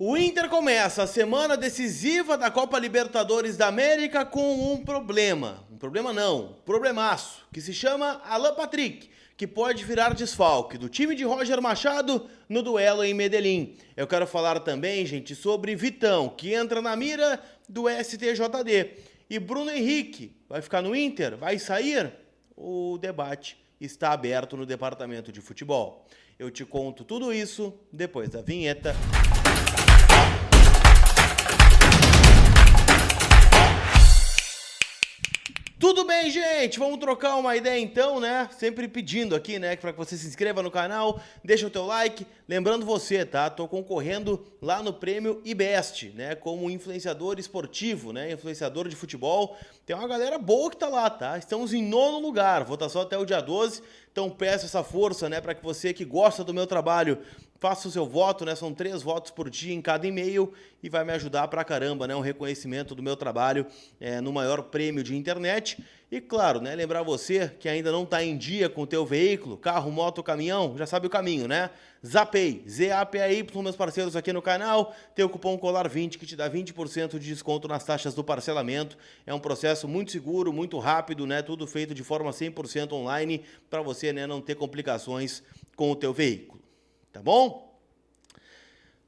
O Inter começa a semana decisiva da Copa Libertadores da América com um problema. Um problema não, um problemaço, que se chama Alan Patrick, que pode virar desfalque do time de Roger Machado no duelo em Medellín. Eu quero falar também, gente, sobre Vitão, que entra na mira do STJD. E Bruno Henrique, vai ficar no Inter? Vai sair? O debate está aberto no departamento de futebol. Eu te conto tudo isso depois da vinheta. Tudo bem, gente? Vamos trocar uma ideia então, né? Sempre pedindo aqui, né, para que você se inscreva no canal, deixa o teu like. Lembrando você, tá? Tô concorrendo lá no prêmio IBEST, né, como influenciador esportivo, né, influenciador de futebol. Tem uma galera boa que tá lá, tá? Estamos em 9º lugar, votação até o dia 12. Então peço essa força, né, para que você que gosta do meu trabalho faça o seu voto, né? São 3 votos por dia em cada e-mail e vai me ajudar pra caramba, né? Um reconhecimento do meu trabalho no maior prêmio de internet. E claro, né? Lembrar você que ainda não está em dia com o teu veículo, carro, moto, caminhão, já sabe o caminho, né? Zapay, Z-A-P-A-Y, meus parceiros aqui no canal, tem o cupom COLAR20 que te dá 20% de desconto nas taxas do parcelamento. É um processo muito seguro, muito rápido, né? Tudo feito de forma 100% online para você, né, não ter complicações com o teu veículo. Tá bom?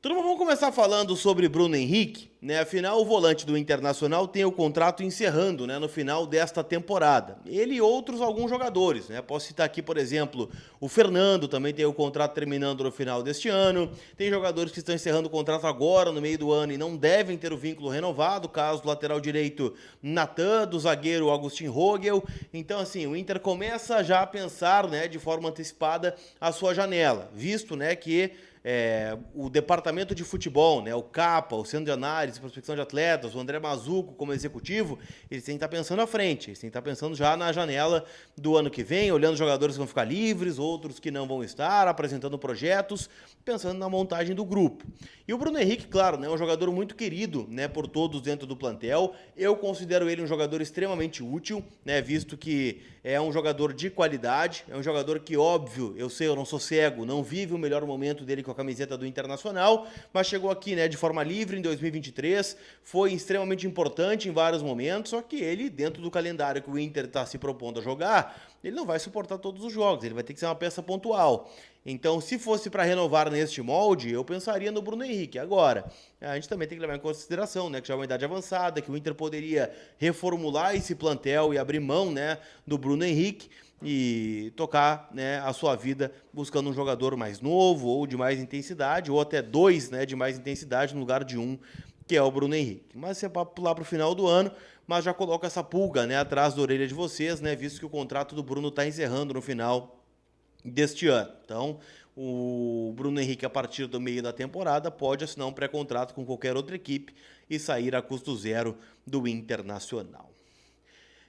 Turma, vamos começar falando sobre Bruno Henrique, né? Afinal, o volante do Internacional tem o contrato encerrando, né, no final desta temporada. Ele e alguns jogadores, né? Posso citar aqui, por exemplo, o Fernando também tem o contrato terminando no final deste ano. Tem jogadores que estão encerrando o contrato agora, no meio do ano, e não devem ter o vínculo renovado, caso do lateral direito Natan, do zagueiro Agustin Rogel. Então, assim, o Inter começa já a pensar, né, de forma antecipada a sua janela, visto, né, que o departamento de futebol, né, o CAPA, o Centro de Análise e Prospecção de Atletas, o André Mazuco como executivo, eles têm que estar pensando à frente, eles têm que estar pensando já na janela do ano que vem, olhando jogadores que vão ficar livres, outros que não vão estar, apresentando projetos, pensando na montagem do grupo. E o Bruno Henrique, claro, né, é um jogador muito querido, né, por todos dentro do plantel. Eu considero ele um jogador extremamente útil, né, visto que é um jogador de qualidade, é um jogador que, óbvio, eu sei, eu não sou cego, não vive o melhor momento dele com a camiseta do Internacional, mas chegou aqui, né, de forma livre em 2023, foi extremamente importante em vários momentos, só que ele, dentro do calendário que o Inter está se propondo a jogar, ele não vai suportar todos os jogos, ele vai ter que ser uma peça pontual. Então, se fosse para renovar neste molde, eu pensaria no Bruno Henrique. Agora, a gente também tem que levar em consideração, né, que já é uma idade avançada, que o Inter poderia reformular esse plantel e abrir mão, né, do Bruno Henrique e tocar, né, a sua vida buscando um jogador mais novo ou de mais intensidade, ou até 2, né, de mais intensidade no lugar de 1, que é o Bruno Henrique. Mas você vai pular para o final do ano, mas já coloca essa pulga, né, atrás da orelha de vocês, né, visto que o contrato do Bruno está encerrando no final deste ano. Então, o Bruno Henrique, a partir do meio da temporada, pode assinar um pré-contrato com qualquer outra equipe e sair a custo zero do Internacional.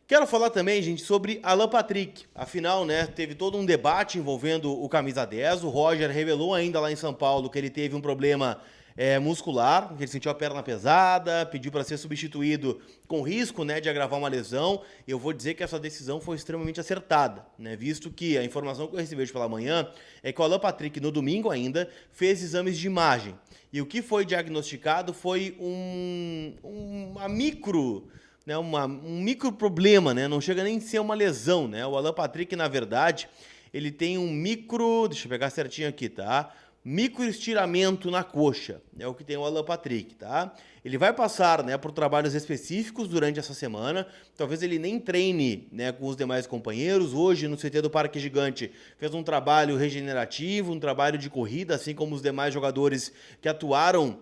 Quero falar também, gente, sobre Alan Patrick. Afinal, né, teve todo um debate envolvendo o camisa 10. O Roger revelou ainda lá em São Paulo que ele teve um problema muscular, que ele sentiu a perna pesada, pediu para ser substituído com risco, né, de agravar uma lesão. Eu vou dizer que essa decisão foi extremamente acertada, né, visto que a informação que eu recebi hoje pela manhã é que o Alan Patrick, no domingo ainda, fez exames de imagem. E o que foi diagnosticado foi uma micro... né, um micro problema, né? Não chega nem a ser uma lesão, né? O Alan Patrick, na verdade, ele tem um micro... Deixa eu pegar certinho aqui, tá? Micro estiramento na coxa, é o que tem o Alan Patrick, tá? Ele vai passar, né, por trabalhos específicos durante essa semana, talvez ele nem treine, né, com os demais companheiros. Hoje, no CT do Parque Gigante, fez um trabalho regenerativo, um trabalho de corrida, assim como os demais jogadores que atuaram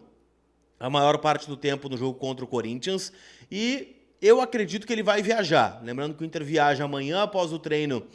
a maior parte do tempo no jogo contra o Corinthians. E eu acredito que ele vai viajar. Lembrando que o Inter viaja amanhã após o treino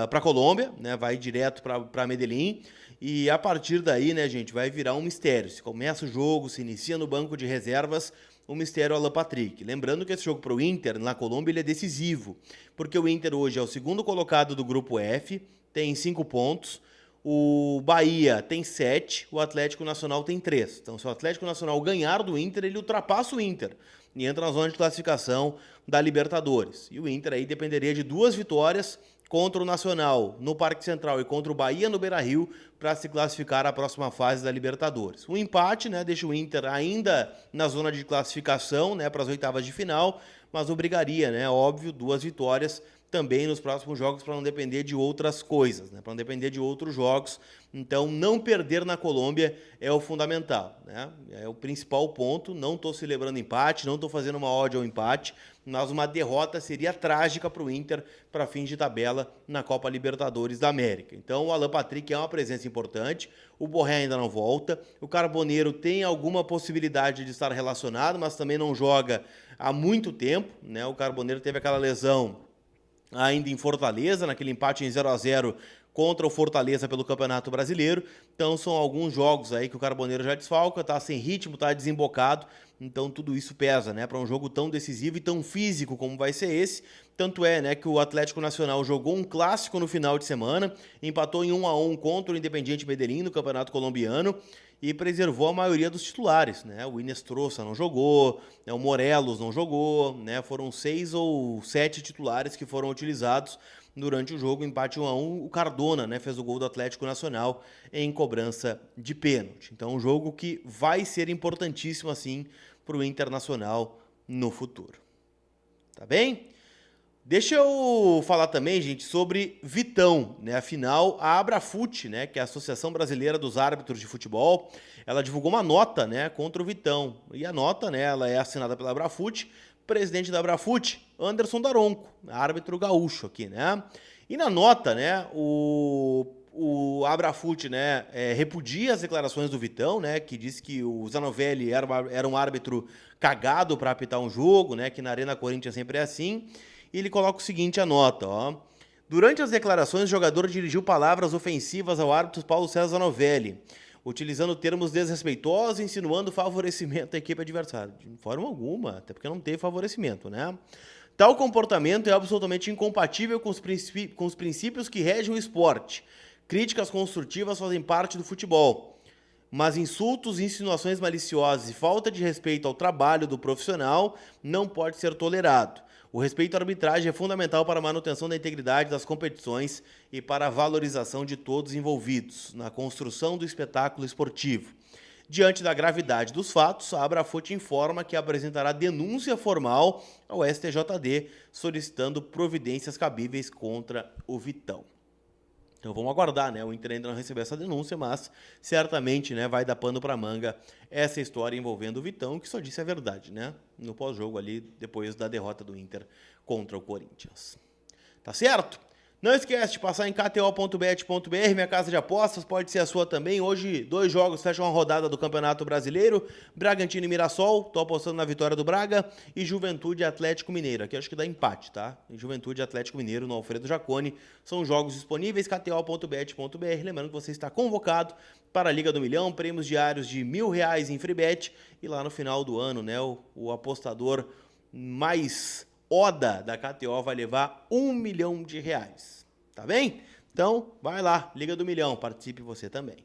para Colômbia, né? Vai direto para Medellín. E a partir daí, né, gente, vai virar um mistério. Se começa o jogo, se inicia no banco de reservas, o mistério Alan Patrick. Lembrando que esse jogo para o Inter, na Colômbia, ele é decisivo. Porque o Inter hoje é o segundo colocado do grupo F, tem 5 pontos. O Bahia tem 7, o Atlético Nacional tem 3. Então, se o Atlético Nacional ganhar do Inter, ele ultrapassa o Inter e entra na zona de classificação da Libertadores. E o Inter aí dependeria de 2 vitórias contra o Nacional no Parque Central e contra o Bahia no Beira-Rio para se classificar à próxima fase da Libertadores. O empate, né, deixa o Inter ainda na zona de classificação, né, para as oitavas de final, mas obrigaria, né, óbvio, 2 vitórias também nos próximos jogos para não depender de outras coisas, né, para não depender de outros jogos. Então, não perder na Colômbia é o fundamental, né? É o principal ponto. Não estou celebrando empate, não estou fazendo uma ode ao empate, mas uma derrota seria trágica para o Inter para fins de tabela na Copa Libertadores da América. Então, o Alan Patrick é uma presença importante, o Borré ainda não volta, o Carboneiro tem alguma possibilidade de estar relacionado, mas também não joga há muito tempo, né? O Carboneiro teve aquela lesão ainda em Fortaleza, naquele empate em 0-0 contra o Fortaleza pelo Campeonato Brasileiro. Então são alguns jogos aí que o Carboneiro já desfalca, tá sem ritmo, tá desembocado. Então tudo isso pesa, né, para um jogo tão decisivo e tão físico como vai ser esse. Tanto é, né, que o Atlético Nacional jogou um clássico no final de semana, empatou em 1-1 contra o Independiente Medellín no Campeonato Colombiano e preservou a maioria dos titulares, né? O Inestrosa não jogou, né? O Morelos não jogou, né? Foram 6 ou 7 titulares que foram utilizados durante o jogo, empate 1-1. O Cardona, né, fez o gol do Atlético Nacional em cobrança de pênalti. Então, um jogo que vai ser importantíssimo, assim, para o Internacional no futuro. Tá bem? Deixa eu falar também, gente, sobre Vitão, né? Afinal, a Abrafut, né, que é a Associação Brasileira dos Árbitros de Futebol, ela divulgou uma nota, né, contra o Vitão. E a nota, né, ela é assinada pela Abrafut, presidente da Abrafut, Anderson Daronco, árbitro gaúcho aqui, né? E na nota, né, o Abrafut, né, repudia as declarações do Vitão, né, que disse que o Zanovelli era um árbitro cagado para apitar um jogo, né, que na Arena Corinthians sempre é assim. E ele coloca o seguinte, a nota, ó. Durante as declarações, o jogador dirigiu palavras ofensivas ao árbitro Paulo César Zanovelli, utilizando termos desrespeitosos, insinuando favorecimento à equipe adversária. De forma alguma, até porque não teve favorecimento, né? Tal comportamento é absolutamente incompatível com os princípios que regem o esporte. Críticas construtivas fazem parte do futebol, mas insultos, insinuações maliciosas e falta de respeito ao trabalho do profissional não pode ser tolerado. O respeito à arbitragem é fundamental para a manutenção da integridade das competições e para a valorização de todos envolvidos na construção do espetáculo esportivo. Diante da gravidade dos fatos, a Abrafut informa que apresentará denúncia formal ao STJD solicitando providências cabíveis contra o Vitão. Então vamos aguardar, né? O Inter ainda não recebeu essa denúncia, mas certamente, né, vai dar pano para manga essa história envolvendo o Vitão, que só disse a verdade, né? No pós-jogo ali, depois da derrota do Inter contra o Corinthians. Tá certo? Não esquece de passar em kto.bet.br, minha casa de apostas, pode ser a sua também. Hoje, 2 jogos fecham a rodada do Campeonato Brasileiro. Bragantino e Mirassol, tô apostando na vitória do Braga. E Juventude e Atlético Mineiro, aqui acho que dá empate, tá? E Juventude e Atlético Mineiro no Alfredo Jaconi. São jogos disponíveis, kto.bet.br. Lembrando que você está convocado para a Liga do Milhão, prêmios diários de R$1.000 em free bet. E lá no final do ano, né, o apostador mais Oda da KTO vai levar R$1 milhão. Tá bem? Então, vai lá, Liga do Milhão, participe você também.